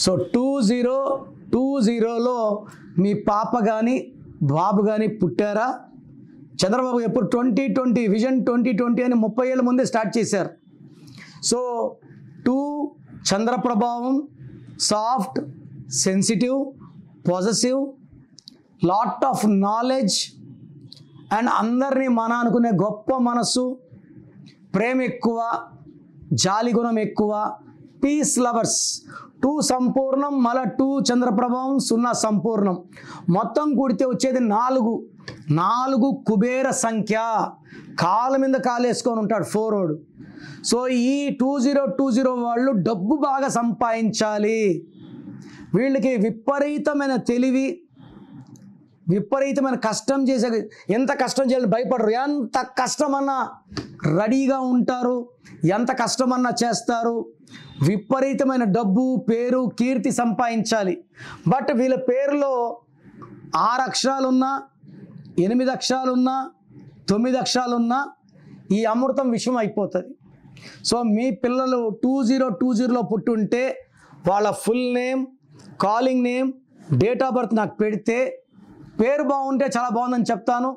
So 2020లో మీ పాప కానీ బాబు కానీ పుట్టారా? చంద్రబాబు ఎప్పుడు 2020 విజన్ 2020 అని 30 ఏళ్ళ ముందే స్టార్ట్ చేశారు. సో 2 చంద్ర ప్రభావం, soft, sensitive, positive, lot of knowledge and అందరినీ మన అనుకునే గొప్ప మనసు, ప్రేమ ఎక్కువ, జాలి గుణం ఎక్కువ, పీస్ లవర్స్. 2 సంపూర్ణం, మళ్ళీ 2 చంద్రప్రభావం, 0 సంపూర్ణం, మొత్తం కూడితే వచ్చేది 4 కుబేర సంఖ్య. కాళ్ళ మీద కాలేసుకొని ఉంటాడు 4. సో ఈ 2020 వాళ్ళు డబ్బు బాగా సంపాదించాలి. వీళ్ళకి విపరీతమైన తెలివి, విపరీతమైన కష్టం చేసే, ఎంత కష్టం చేయాలని భయపడరు. ఎంత కష్టమన్నా రెడీగా ఉంటారు, ఎంత కష్టమన్నా చేస్తారు. విపరీతమైన డబ్బు, పేరు, కీర్తి సంపాదించాలి. బట్ వీళ్ళ పేరులో 6 అక్షరాలున్నా, 8 అక్షరాలున్నా, 9 అక్షరాలున్నా ఈ అమృతం విషయం అయిపోతుంది. సో మీ పిల్లలు 2020లో పుట్టుంటే వాళ్ళ full name, calling name, date of birth నాకు పెడితే, పేరు బాగుంటే చాలా బాగుందని చెప్తాను,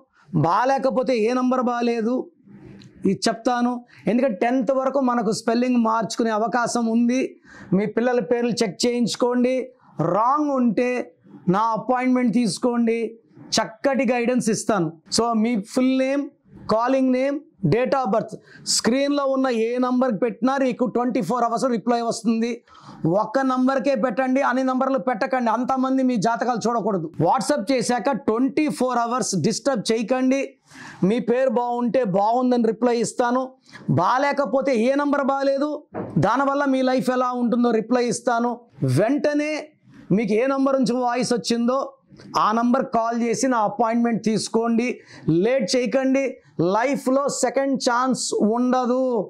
బాగాలేకపోతే ఏ నంబర్ బాగాలేదు ఇది చెప్తాను. ఎందుకంటే 10th వరకు మనకు స్పెల్లింగ్ మార్చుకునే అవకాశం ఉంది. మీ పిల్లల పేర్లు చెక్ చేయించుకోండి. రాంగ్ ఉంటే నా అపాయింట్మెంట్ తీసుకోండి, చక్కటి గైడెన్స్ ఇస్తాను. So me full name, calling name, date of birth స్క్రీన్లో ఉన్న ఏ నంబర్కి పెట్టినా మీకు 24 hours రిప్లై వస్తుంది. ఒక్క నంబర్కే పెట్టండి, అన్ని నంబర్లు పెట్టకండి, అంతమంది మీ జాతకాలు చూడకూడదు. వాట్సాప్ చేశాక 24 hours డిస్టర్బ్ చేయకండి. మీ పేరు బాగుంటే బాగుందని రిప్లై ఇస్తాను, బాగాలేకపోతే ఏ నంబర్ బాగాలేదు దానివల్ల మీ లైఫ్ ఎలా ఉంటుందో రిప్లై ఇస్తాను. వెంటనే మీకు ఏ నంబర్ నుంచి వాయిస్ వచ్చిందో ఆ నంబర్ కాల్ చేసి నా అపాయింట్మెంట్ తీసుకోండి. లేట్ చేయకండి. లైఫ్లో సెకండ్ ఛాన్స్ ఉండదు.